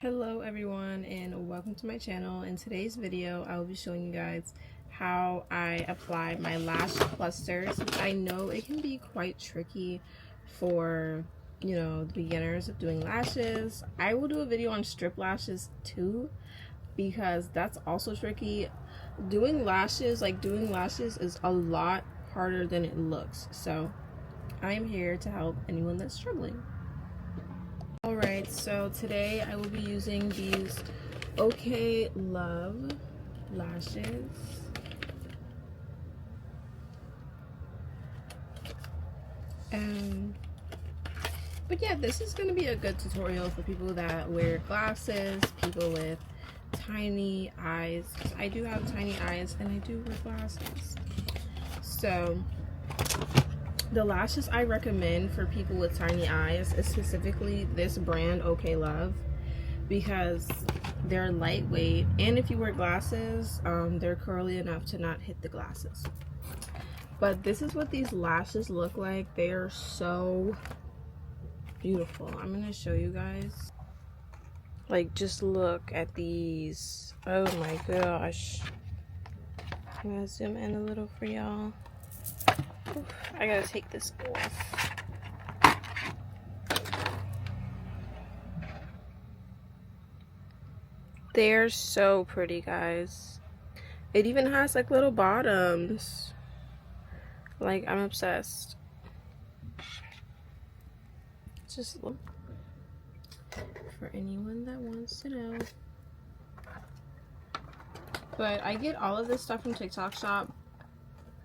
Hello everyone and welcome to my channel. In today's video I will be showing you guys how I apply my lash clusters. I know it can be quite tricky for the beginners of doing lashes. I will do a video on strip lashes too because that's also tricky. Doing lashes is a lot harder than it looks, so I am here to help anyone that's struggling. Alright, so today I will be using these OK Love lashes. But yeah, this is going to be a good tutorial for people that wear glasses, people with tiny eyes. I do have tiny eyes and I do wear glasses. So the lashes I recommend for people with tiny eyes is specifically this brand OK Love because they're lightweight, and if you wear glasses, they're curly enough to not hit the glasses. But this is what these lashes look like. They are so beautiful. I'm gonna show you guys. Like, just look at these. Oh my gosh. I'm gonna zoom in a little for y'all. I gotta take this off. They're so pretty, guys. It even has like little bottoms. Like, I'm obsessed. Just look for anyone that wants to know. But I get all of this stuff from TikTok Shop.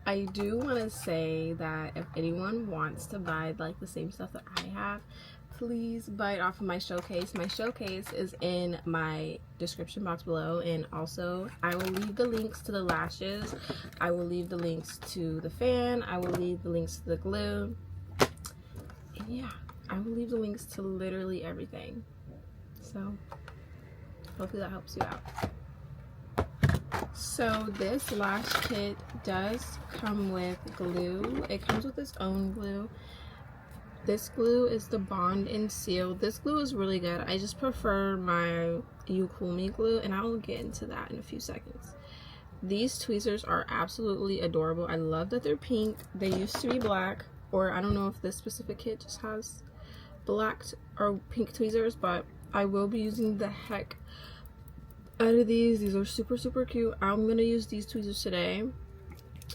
I do want to say that if anyone wants to buy like the same stuff that I have, please buy it off of my showcase. My showcase is in my description box below, and also I will leave the links to the lashes. I will leave the links to the fan. I will leave the links to the glue. And yeah, I will leave the links to literally everything. So hopefully that helps you out. So this lash kit does come with glue. It comes with its own glue. This glue is the Bond and Seal. This glue is really good. I just prefer my You Cool Me glue, and I will get into that in a few seconds. These tweezers are absolutely adorable. I love that they're pink. They used to be black, or I don't know if this specific kit just has black or pink tweezers, but I will be using the heck out of these. These are super cute. I'm gonna use these tweezers today.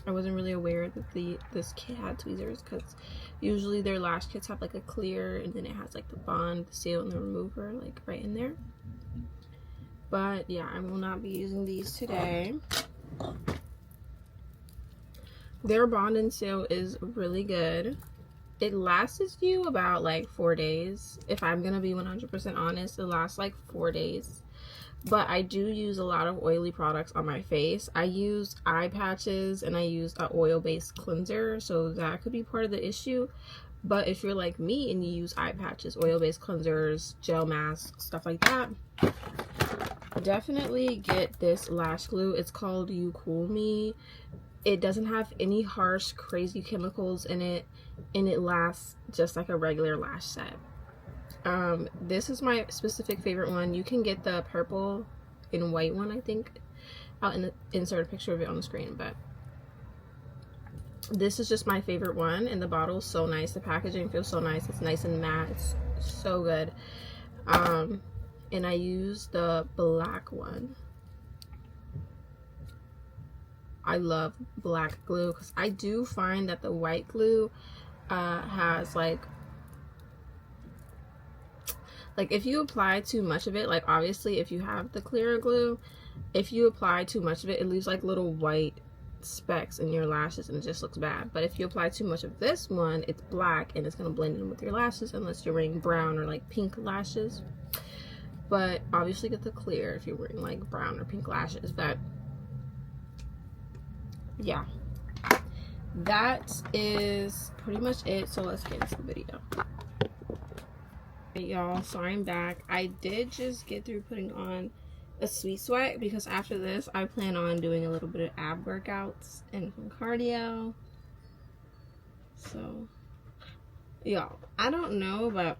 I wasn't really aware that this kit had tweezers, because usually their lash kits have like a clear and then it has like the Bond, the Seal, and the remover like right in there. But yeah, I will not be using these today. Their Bond and Seal is really good. It lasts you about like 4 days. If I'm gonna be 100% honest, it lasts like 4 days. But I do use a lot of oily products on my face. I use eye patches and I use an oil-based cleanser, so that could be part of the issue. But if you're like me and you use eye patches, oil-based cleansers, gel masks, stuff like that, definitely get this lash glue. It's called You Cool Me. It doesn't have any harsh, crazy chemicals in it, and it lasts just like a regular lash set. This is my specific favorite one. You can get the purple and white one, I think. I'll insert a picture of it on the screen, but this is just my favorite one, and the bottle is so nice. The packaging feels so nice. It's nice and matte. It's so good. And I use the black one. I love black glue because I do find that the white glue has like if you apply too much of it, like obviously if you have the clear glue, if you apply too much of it, it leaves like little white specks in your lashes and it just looks bad. But if you apply too much of this one, it's black and it's going to blend in with your lashes unless you're wearing brown or like pink lashes. But obviously get the clear if you're wearing like brown or pink lashes. But yeah, that is pretty much it. So let's get into the video. Y'all, so I'm back. I did just get through putting on a sweet sweat because after this I plan on doing a little bit of ab workouts and some cardio. So y'all, I don't know, but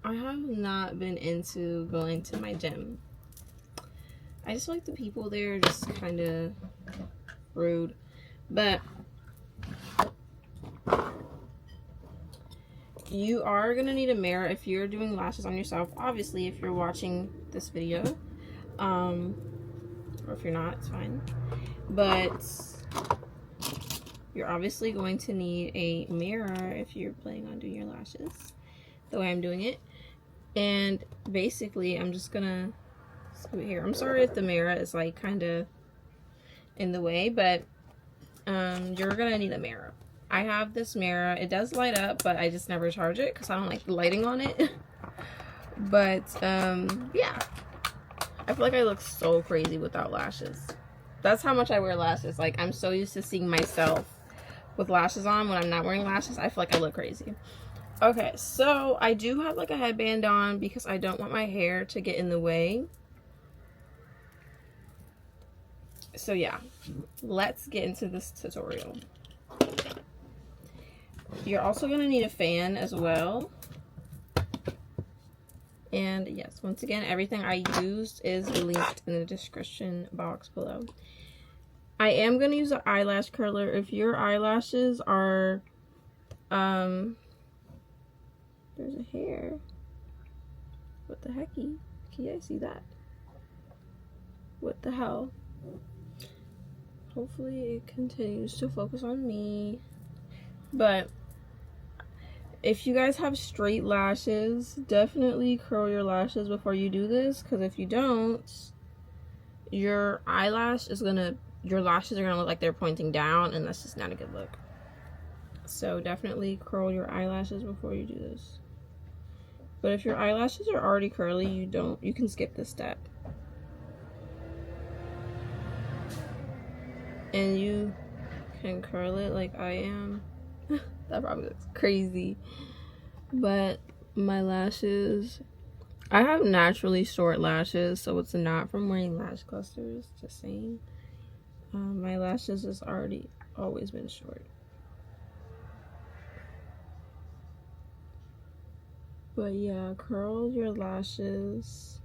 I have not been into going to my gym. I just feel like the people there are just kind of rude. But you are going to need a mirror if you're doing lashes on yourself. Obviously, if you're watching this video. Or if you're not, it's fine. But you're obviously going to need a mirror if you're planning on doing your lashes the way I'm doing it. And basically, I'm just gonna scoot here. I'm sorry if the mirror is like kind of in the way, but you're gonna need a mirror. I have this mirror. It does light up, but I just never charge it because I don't like the lighting on it. But yeah, I feel like I look so crazy without lashes. That's how much I wear lashes. Like, I'm so used to seeing myself with lashes on. When I'm not wearing lashes, I feel like I look crazy. Okay, so I do have like a headband on because I don't want my hair to get in the way. So yeah, let's get into this tutorial. You're also going to need a fan as well. And yes, once again, everything I used is linked in the description box below. I am going to use an eyelash curler. If your eyelashes are, there's a hair. What the hecky? Can you guys see that? What the hell? Hopefully it continues to focus on me. But if you guys have straight lashes, definitely curl your lashes before you do this. Because if you don't, your lashes are gonna look like they're pointing down, and that's just not a good look. So definitely curl your eyelashes before you do this. But if your eyelashes are already curly, you can skip this step. And you can curl it like I am. That probably looks crazy. But my lashes, I have naturally short lashes, so it's not from wearing lash clusters, just saying. My lashes has always been short. But yeah, curl your lashes.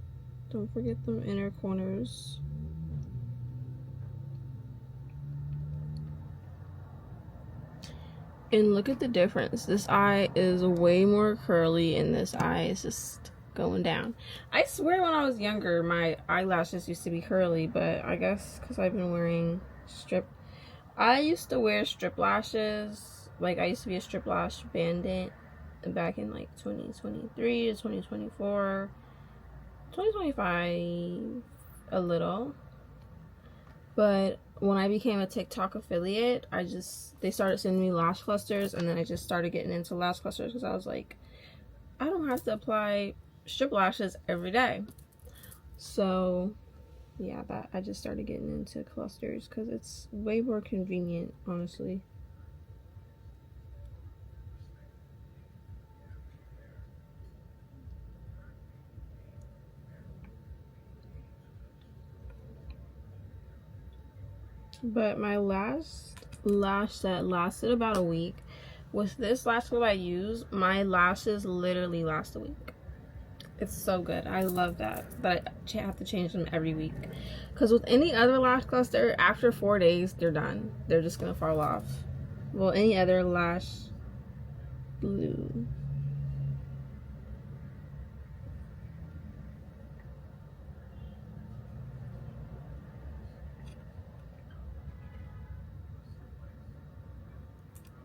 Don't forget them inner corners. And look at the difference. This eye is way more curly, and this eye is just going down. I swear when I was younger, my eyelashes used to be curly, but I guess because I've been wearing I used to wear strip lashes. Like, I used to be a strip lash bandit back in like 2023 to 2024, 2025 a little. But when I became a TikTok affiliate, they started sending me lash clusters, and then I just started getting into lash clusters because I was like, I don't have to apply strip lashes every day. So yeah, I just started getting into clusters because it's way more convenient, honestly. But my last lash set lasted about a week. With this lash glue I use, my lashes literally last a week. It's so good. I love that. But I have to change them every week. Because with any other lash cluster, after 4 days, they're done. They're just going to fall off. Well, any other lash glue.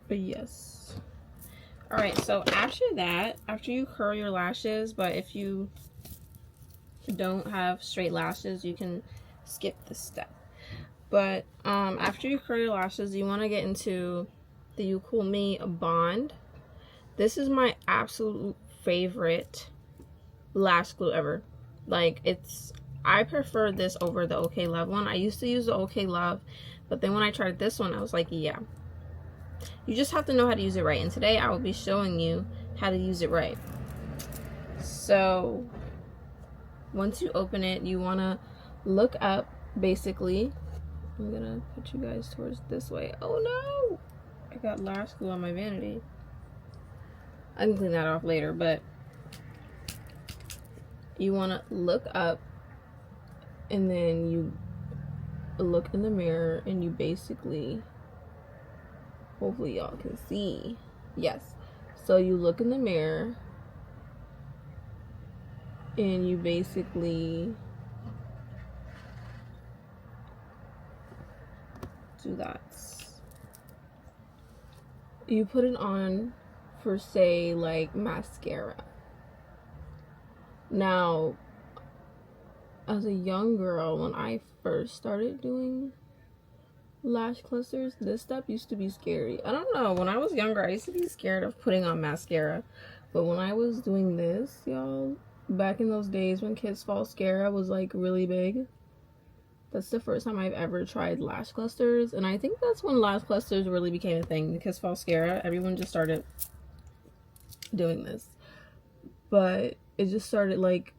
But yes. Alright, so after that, after you curl your lashes, but if you don't have straight lashes, you can skip this step. But after you curl your lashes, you want to get into the You Cool Me Bond. This is my absolute favorite lash glue ever. Like, I prefer this over the OK Love one. I used to use the OK Love, but then when I tried this one, I was like, yeah. You just have to know how to use it right. And today I will be showing you how to use it right. So once you open it, you want to look up, basically. I'm gonna put you guys towards this way. Oh no! I got lash glue on my vanity. I can clean that off later, but you want to look up, and then you look in the mirror, and you basically, hopefully y'all can see, yes, so you look in the mirror and you basically do that. You put it on for, say, like mascara. Now, as a young girl, when I first started doing lash clusters, this step used to be scary. I don't know, when I was younger, I used to be scared of putting on mascara. But when I was doing this, y'all, back in those days when Kiss Falscara was like really big, that's the first time I've ever tried lash clusters. And I think that's when lash clusters really became a thing. Kiss Falscara, everyone just started doing this. But it just started like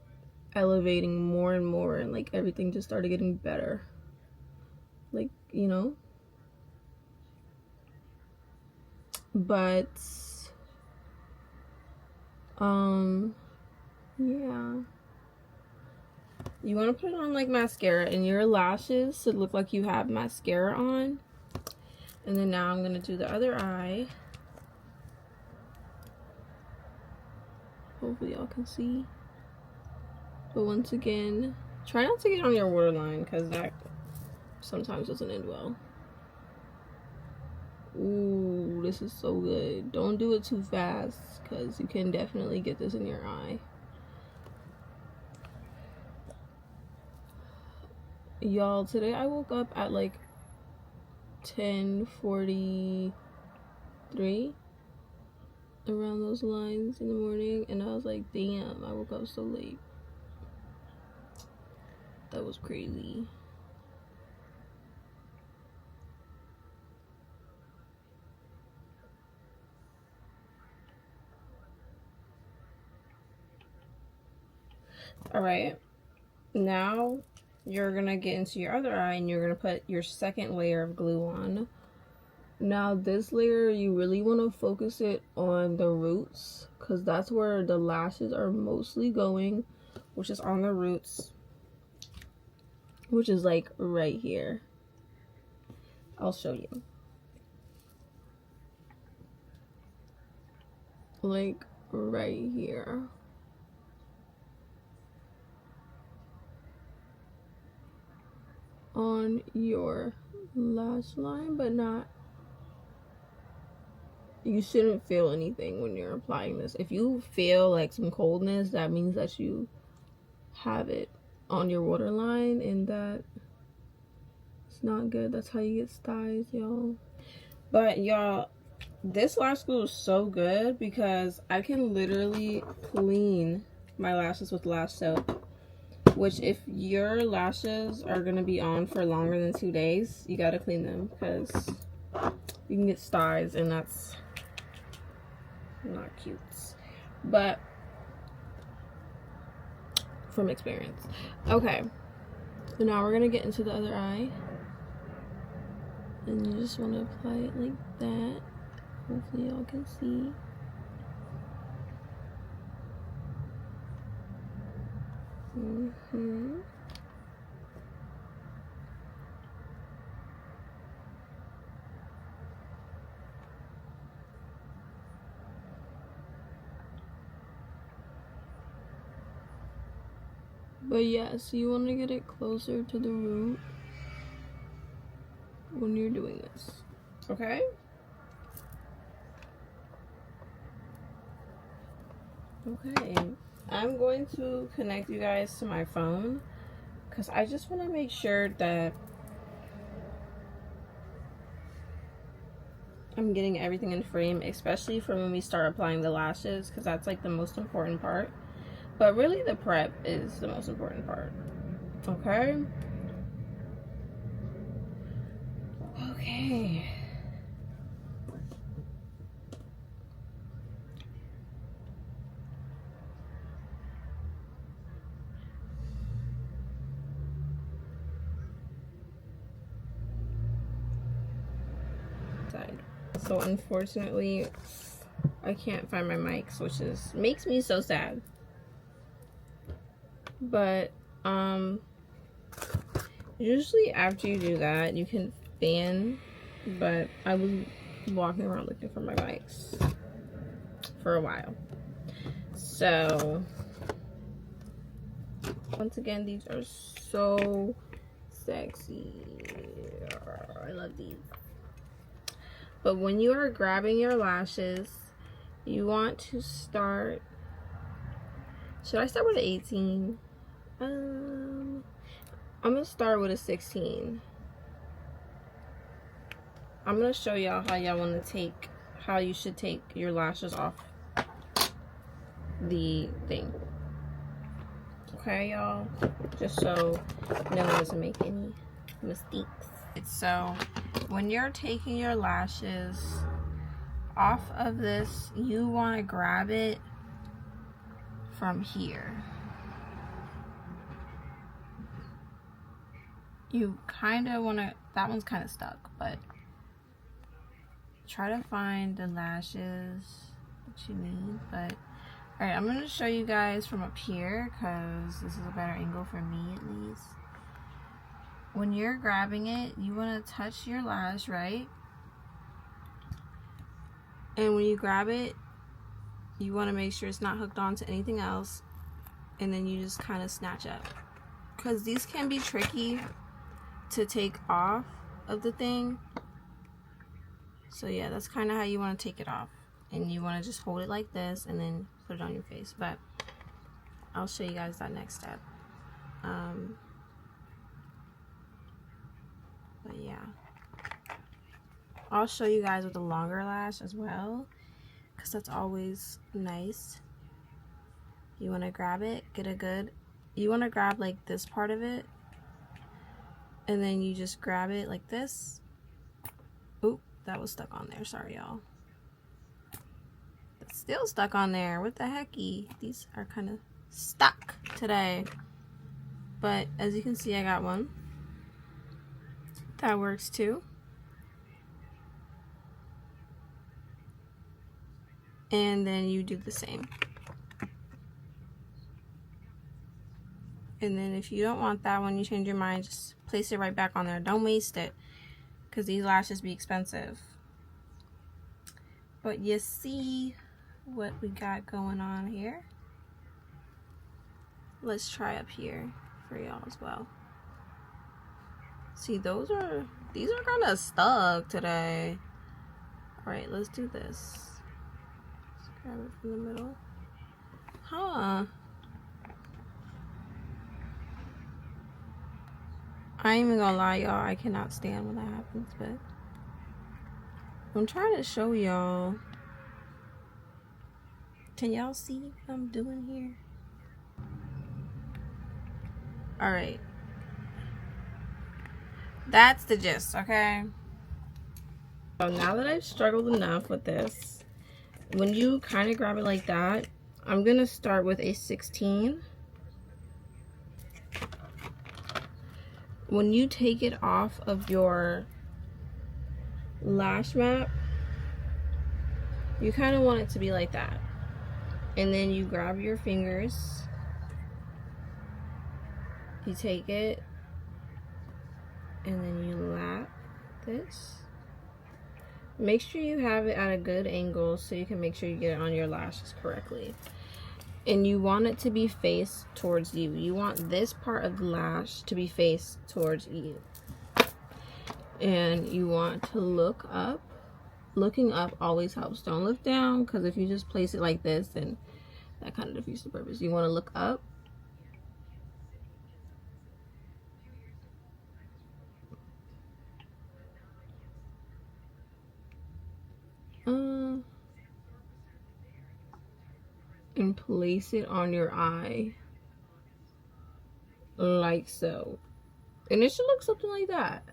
elevating more and more, and like everything just started getting better. Like, you know? But yeah, you want to put it on like mascara, and your lashes should look like you have mascara on. And then now I'm going to do the other eye. Hopefully y'all can see. But once again, try not to get on your waterline, because that sometimes doesn't end well. Ooh, this is so good. Don't do it too fast, because you can definitely get this in your eye. Y'all, today I woke up at like 10:43, around those lines in the morning, and I was like, damn, I woke up so late. That was crazy. All right, now you're gonna get into your other eye, and you're gonna put your second layer of glue on. Now this layer, you really want to focus it on the roots, because that's where the lashes are mostly going, which is on the roots, which is like right here. I'll show you. Like right here. On your lash line, but not, you shouldn't feel anything when you're applying this. If you feel like some coldness, that means that you have it on your waterline, and that it's not good. That's how you get styes, y'all. But y'all, this lash glue is so good because I can literally clean my lashes with lash soap. Which, if your lashes are going to be on for longer than 2 days, you got to clean them, because you can get styes, and that's not cute. But from experience. Okay, so now we're going to get into the other eye. And you just want to apply it like that. Hopefully y'all can see. But yeah, so you want to get it closer to the root when you're doing this, okay? Okay, I'm going to connect you guys to my phone, because I just want to make sure that I'm getting everything in frame, especially for when we start applying the lashes, because that's like the most important part. But really the prep is the most important part. Okay? Okay. So unfortunately, I can't find my mics, which makes me so sad. But usually after you do that, you can fan. But I was walking around looking for my mics for a while. So once again, these are so sexy. I love these. But when you are grabbing your lashes, you want to start. Should I start with an 18? I'm gonna start with a 16. I'm gonna show y'all how y'all want to take, how you should take your lashes off the thing. Okay, y'all? Just so no one doesn't make any mistakes. So when you're taking your lashes off of this, you want to grab it from here. You kind of want to, that one's kind of stuck, but try to find the lashes that you need. But all right, I'm going to show you guys from up here because this is a better angle for me at least. When you're grabbing it, you want to touch your lash, right? And when you grab it, you want to make sure it's not hooked onto anything else. And then you just kind of snatch up. Because these can be tricky to take off of the thing. So yeah, that's kind of how you want to take it off. And you want to just hold it like this and then put it on your face. But I'll show you guys that next step. But yeah, I'll show you guys with a longer lash as well, because that's always nice. You want to grab it, get a good, you want to grab like this part of it, and then you just grab it like this. Oop, that was stuck on there, sorry y'all. It's still stuck on there, what the hecky? These are kind of stuck today. But as you can see, I got one. That works too. And then you do the same. And then if you don't want that one, you change your mind, just place it right back on there. Don't waste it, because these lashes be expensive. But you see what we got going on here. Let's try up here for y'all as well. See, these are kind of stuck today. All right, let's do this. Let's grab it from the middle. Huh. I ain't even gonna lie, y'all. I cannot stand when that happens, but I'm trying to show y'all. Can y'all see what I'm doing here? All right. That's the gist, okay? So now that I've struggled enough with this, when you kind of grab it like that, I'm gonna start with a 16. When you take it off of your lash map, you kind of want it to be like that. And then you grab your fingers, you take it, and then you lap this. Make sure you have it at a good angle so you can make sure you get it on your lashes correctly. And you want it to be faced towards you. You want this part of the lash to be faced towards you. And you want to look up. Looking up always helps. Don't look down, because if you just place it like this, then that kind of defeats the purpose. You want to look up. And place it on your eye like so, and it should look something like that.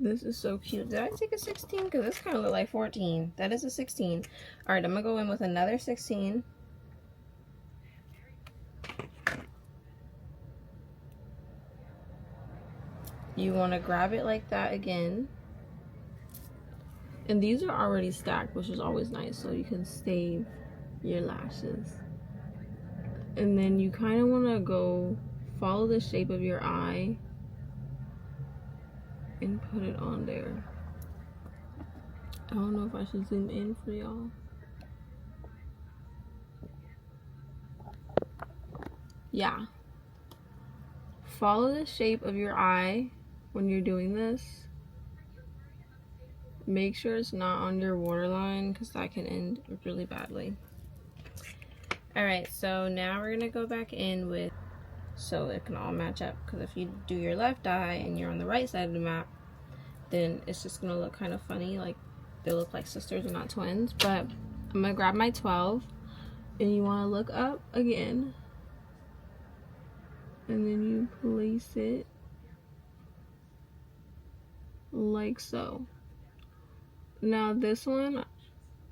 This is so cute. Did I take a 16? Because this kind of look like 14. That is a 16. All right, I'm gonna go in with another 16. You want to grab it like that again. And these are already stacked, which is always nice, so you can save your lashes. And then you kind of want to go follow the shape of your eye and put it on there. I don't know if I should zoom in for y'all. Yeah. Follow the shape of your eye when you're doing this. Make sure it's not on your waterline because that can end really badly. Alright, so now we're going to go back in with, so it can all match up, because if you do your left eye and you're on the right side of the map, then it's just going to look kind of funny, like they look like sisters and not twins. But I'm going to grab my 12, and you want to look up again, and then you place it like so. Now this one,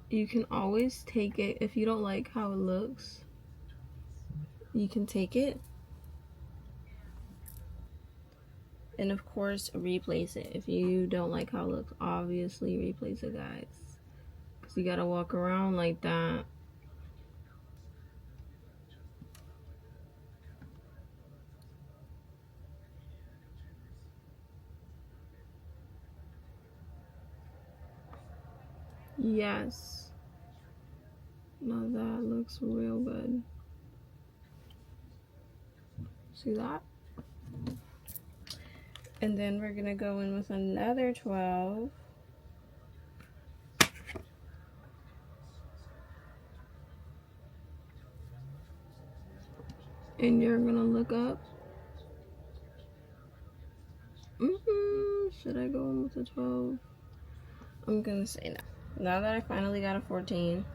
you can always take it. If you don't like how it looks, you can take it and of course replace it. If you don't like how it looks, obviously replace it, guys, because you gotta walk around like that. Yes, now that looks real good. See that? And then we're gonna go in with another 12. And you're gonna look up. Should I go in with a 12? I'm gonna say no. Now that I finally got a 14.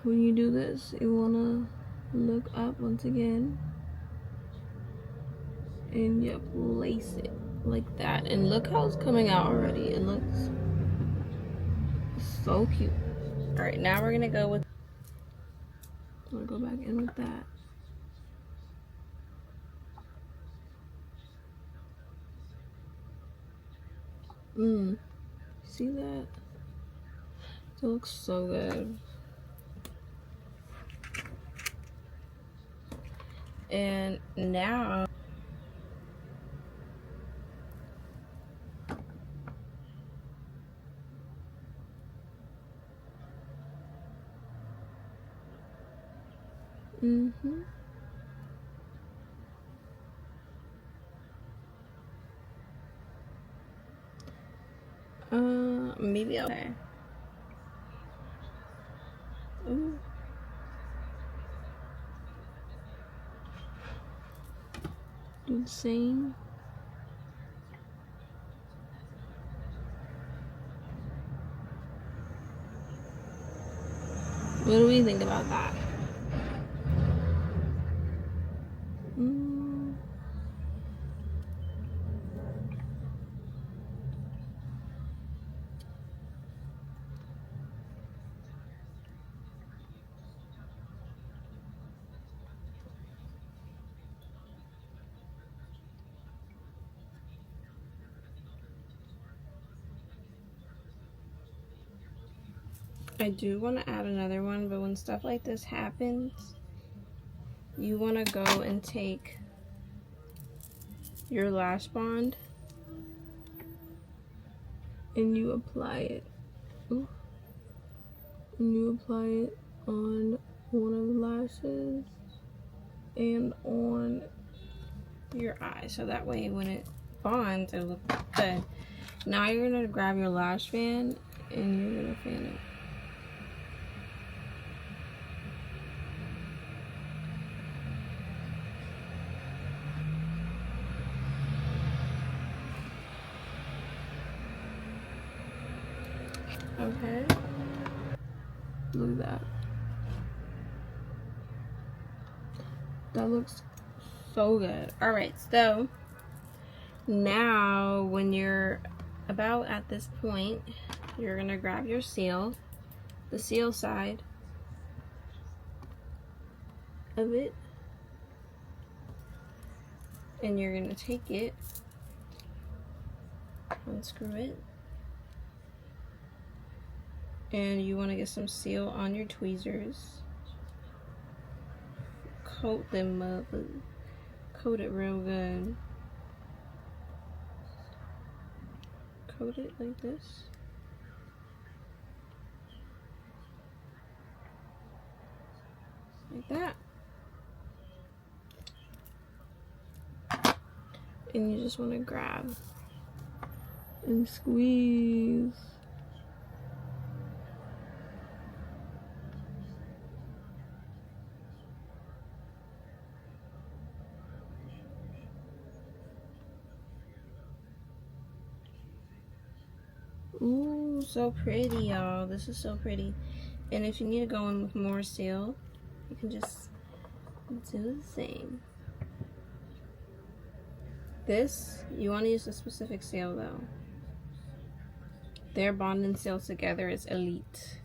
When you do this, you wanna look up once again. And you place it like that. And look how it's coming out already. It looks so cute. Alright, now we're gonna go with, I'm gonna go back in with that. See that? It looks so good. And now maybe okay. Ooh. Do the same. What do we think about that? I do want to add another one, but when stuff like this happens, you want to go and take your lash bond and you apply it. Ooh. And you apply it on one of the lashes and on your eye, so that way when it bonds, it looks good. Now you're going to grab your lash fan and you're going to fan it. Okay, look at that. That looks so good. All right, so now when you're about at this point, you're gonna grab your seal, the seal side of it, and you're gonna take it, unscrew it, And you want to get some seal on your tweezers. Coat them up. Coat it real good. Coat it like this. Like that. And you just want to grab and squeeze. Ooh, so pretty, y'all. This is so pretty. And if you need to go in with more seal, you can just do the same. This, you want to use a specific seal though. Their bond and seal together is elite.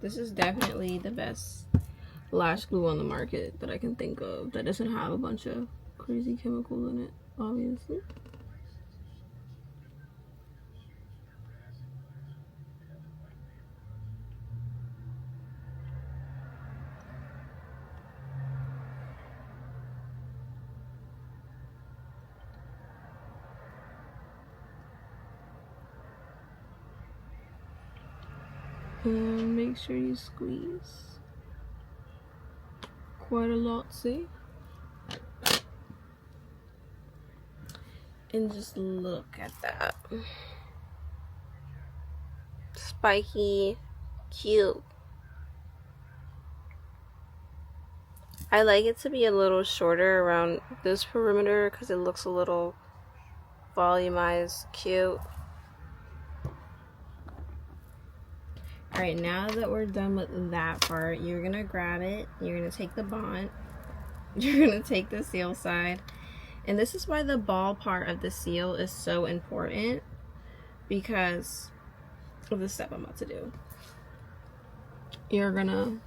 This is definitely the best lash glue on the market that I can think of that doesn't have a bunch of crazy chemicals in it, obviously. And make sure you squeeze quite a lot, see? And just look at that. Spiky, cute. I like it to be a little shorter around this perimeter because it looks a little volumized, cute. Alright, now that we're done with that part, you're gonna grab it, you're gonna take the bond, you're gonna take the seal side, and this is why the ball part of the seal is so important, because of the step I'm about to do. You're gonna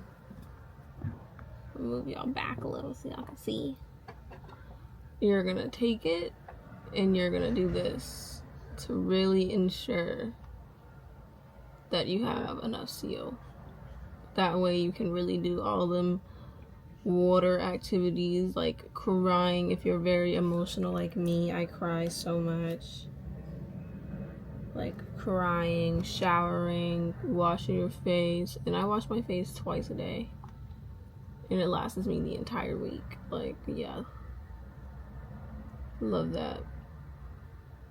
move y'all back a little so y'all can see. You're gonna take it and you're gonna do this to really ensure that you have enough seal. That way you can really do all them water activities, like crying if you're very emotional like me. I cry so much. Like crying, showering, washing your face. And I wash my face twice a day. And it lasts me the entire week. Like, yeah. Love that.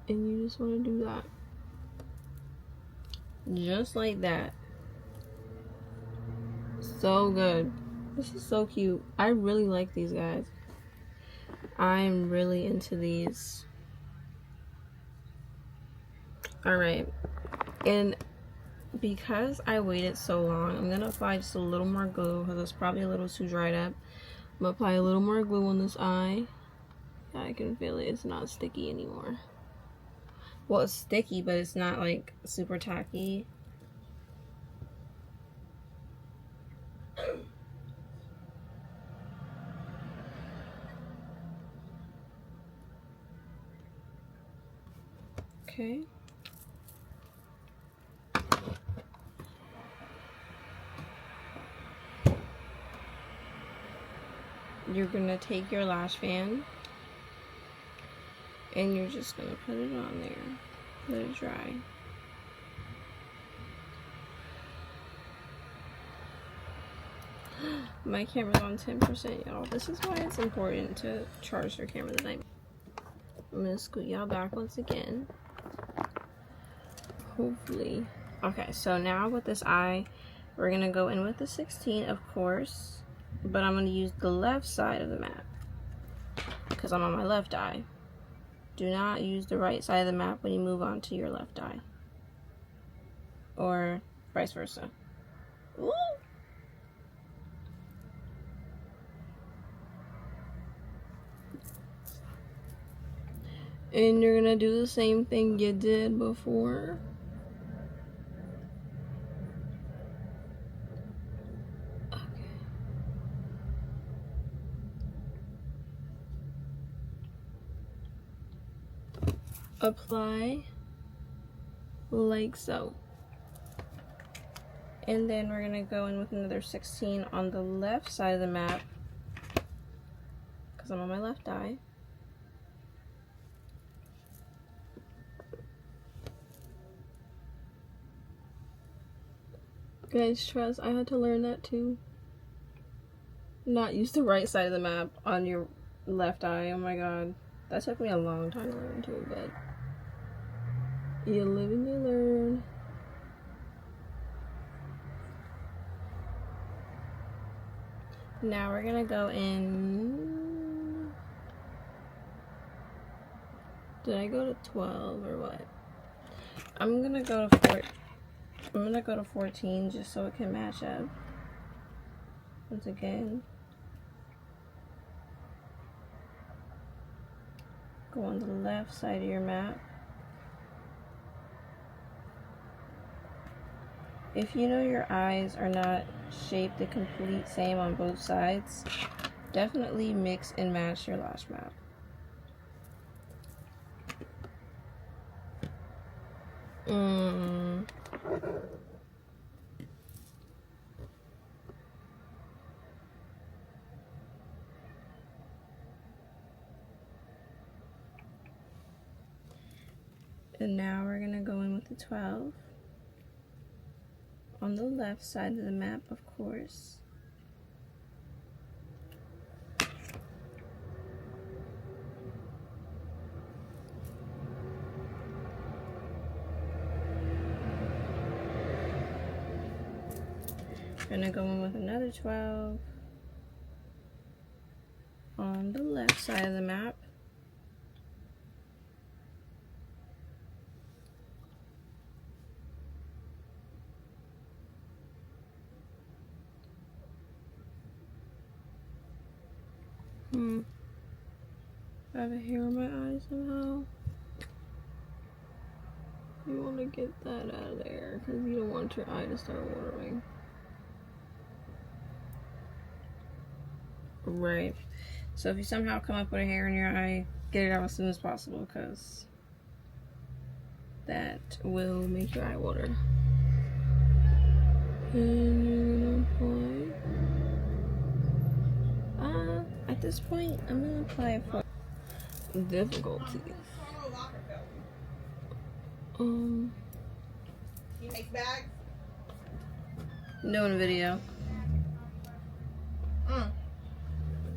And you just want to do that. Just like that. So good. This is so cute. I really like these guys. I'm really into these. Alright. And because I waited so long, I'm going to apply just a little more glue because it's probably a little too dried up. I'm going to apply a little more glue on this eye. Yeah, I can feel it. It's not sticky anymore. Well, it's sticky, but it's not like super tacky. Okay. You're gonna take your lash fan and you're just gonna put it on there. Let it dry. My camera's on 10%, y'all. This is why it's important to charge your camera the night. I'm gonna scoot y'all back once again. Hopefully. Okay, so now with this eye, we're gonna go in with the 16, of course, but I'm gonna use the left side of the map because I'm on my left eye. Do not use the right side of the map when you move on to your left eye, or vice versa. Ooh. And you're gonna do the same thing you did before. Okay. Apply like so. And then we're gonna go in with another 16 on the left side of the map, because I'm on my left eye. Guys, trust, I had to learn that too. Not use the right side of the map on your left eye. Oh my god. That took me a long time to learn too, but you live and you learn. Now we're gonna go in. Did I go to 12 or what? I'm gonna go to 14 just so it can match up. Once again. Go on the left side of your map. If you know your eyes are not shaped the complete same on both sides, definitely mix and match your lash map. And now we're gonna go in with the 12 on the left side of the map, of course. Gonna go in with another 12 on the left side of the map. I have a hair on my eye somehow. You want to get that out of there because you don't want your eye to start watering. Right. So if you somehow come up with a hair in your eye, get it out as soon as possible because that will make your eye water. And you're gonna apply. At this point, I'm gonna apply it for difficulties. You make bags? Doing a video.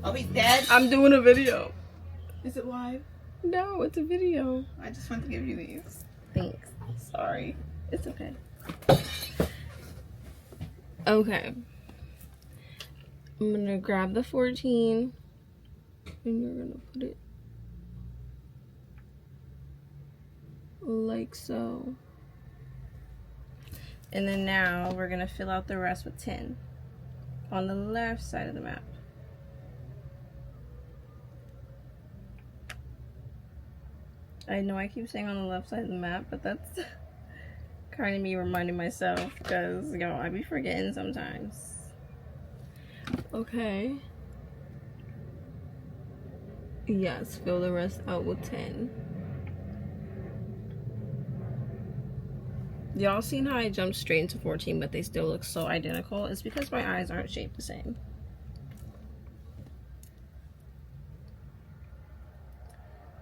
Oh, he's dead? I'm doing a video. Is it live? No, it's a video. I just want to give you these. Thanks. Sorry. It's okay. Okay. I'm gonna grab the 14 and you're gonna put it like so. And then now we're gonna fill out the rest with 10 on the left side of the map. I know I keep saying on the left side of the map, but that's kind of me reminding myself because, you know, I be forgetting sometimes. Okay. Yes, fill the rest out with 10. Y'all seen how I jumped straight into 14 but they still look so identical? It's because my eyes aren't shaped the same.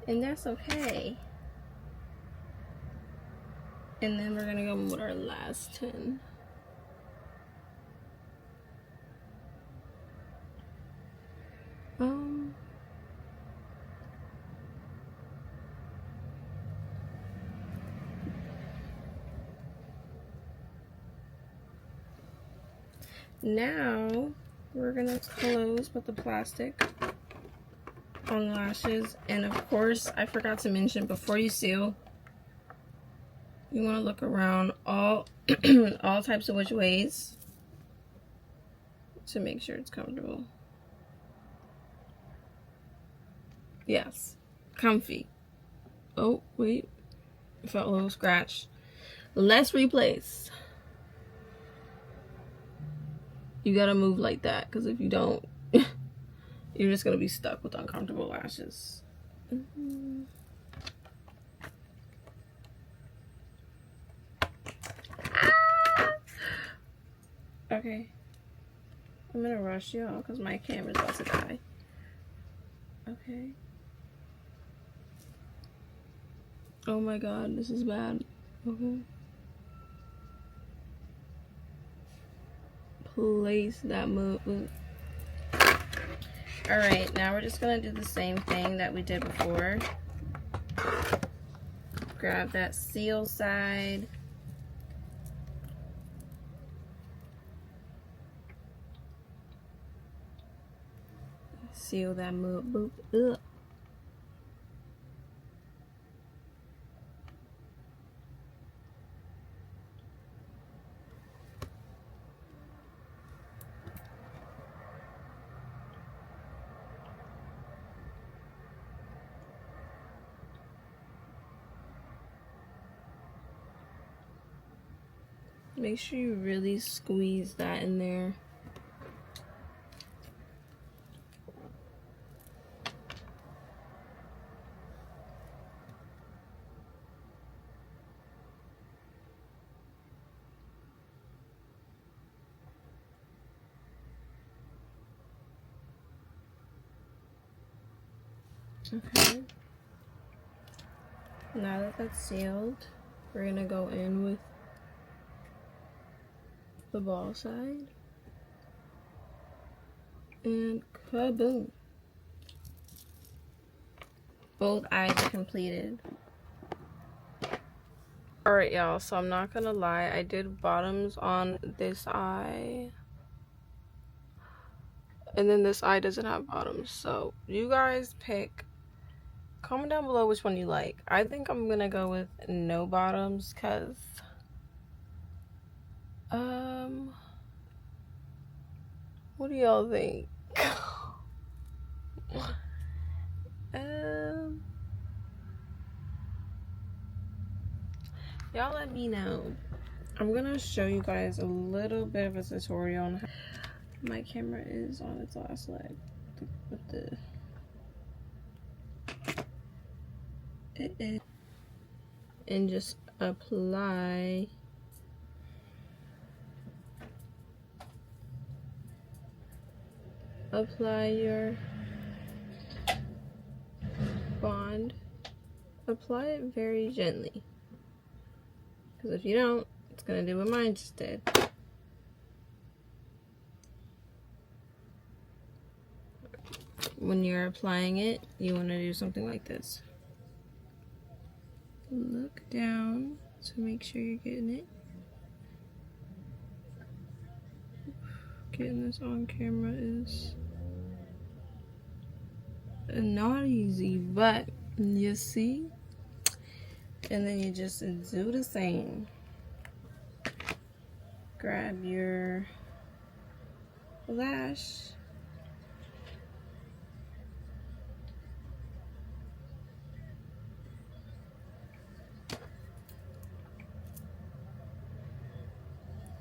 And that's okay. And then we're gonna go with our last 10. Now we're gonna close with the plastic on the lashes, and of course I forgot to mention, before you seal, you want to look around all all types of which ways to make sure it's comfortable. Yes, comfy. Oh wait, I felt a little scratch. Let's replace. You gotta move like that, because if you don't, you're just gonna be stuck with uncomfortable lashes. Okay. I'm gonna rush y'all because my camera's about to die. Okay. Oh my god, this is bad. Okay. Place that move. Alright, now we're just gonna do the same thing that we did before. Grab that seal side. Seal that move. Boop. Ugh. Make sure you really squeeze that in there. Okay. Now that that's sealed, we're gonna go in with the ball side. And kaboom. Both eyes are completed. Alright, y'all, so I'm not gonna lie, I did bottoms on this eye. And then this eye doesn't have bottoms. So you guys pick. Comment down below which one you like. I think I'm gonna go with no bottoms because what do y'all think? Y'all let me know. I'm gonna show you guys a little bit of a tutorial on how my camera is on its last leg with the and just apply your bond. Apply it very gently, because if you don't, it's gonna do what mine just did. When you're applying it, you want to do something like this. Look down to make sure you're getting it. Getting this on camera is not easy, but you see? And then you just do the same. Grab your lash.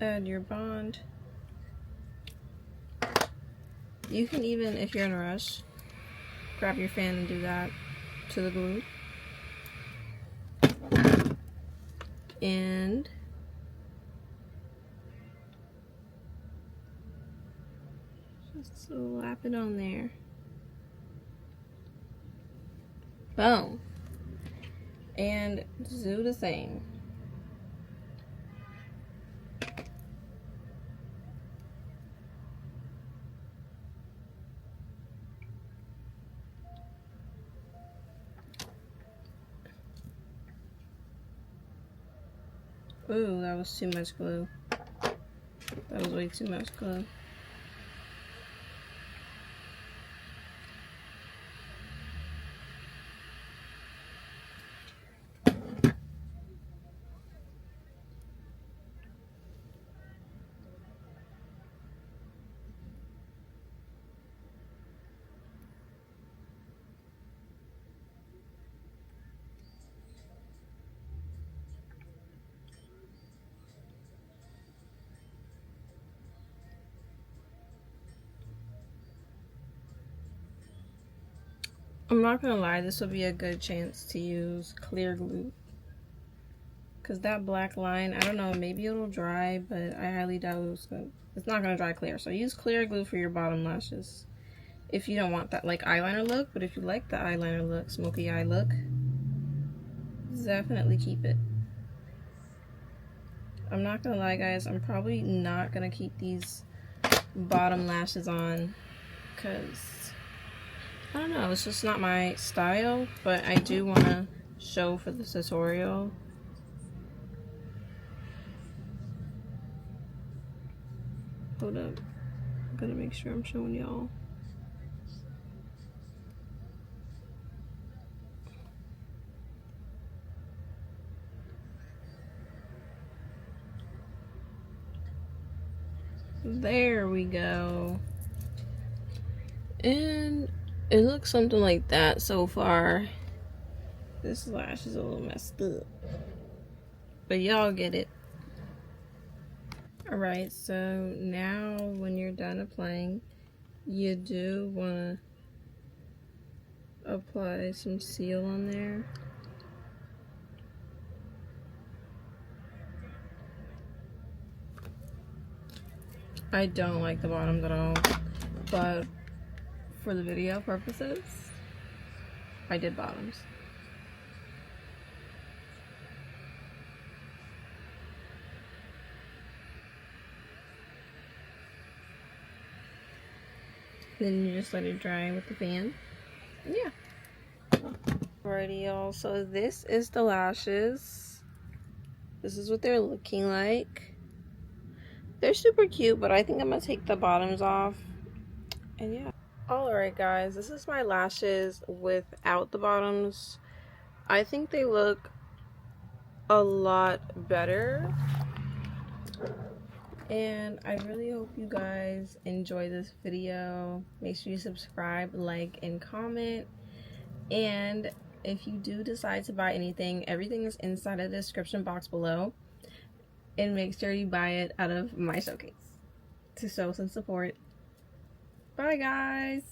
Add your bond. You can even, if you're in a rush, grab your fan and do that to the glue. And just slap it on there. Boom. And do the same. Ooh, that was too much glue. That was way too much glue. I'm not gonna lie, this would be a good chance to use clear glue. Because that black line, I don't know, maybe it'll dry, but I highly doubt It's not going to dry clear. So use clear glue for your bottom lashes. If you don't want that like eyeliner look, but if you like the eyeliner look, smoky eye look, definitely keep it. I'm not gonna lie guys, I'm probably not gonna keep these bottom lashes on because I don't know, it's just not my style, but I do want to show for this tutorial. Hold up, I'm gonna make sure I'm showing y'all. There we go. And it looks something like that so far. This lash is a little messed up, but y'all get it. Alright, so now when you're done applying, you do want to apply some seal on there. I don't like the bottoms at all, but for the video purposes, I did bottoms. Then you just let it dry with the fan. Yeah. Alrighty, y'all. So this is the lashes. This is what they're looking like. They're super cute, but I think I'm gonna take the bottoms off. And yeah. Alright guys, this is my lashes without the bottoms. I think they look a lot better. And I really hope you guys enjoy this video. Make sure you subscribe, like, and comment. And if you do decide to buy anything, everything is inside of the description box below. And make sure you buy it out of my showcase to show some support. Bye guys!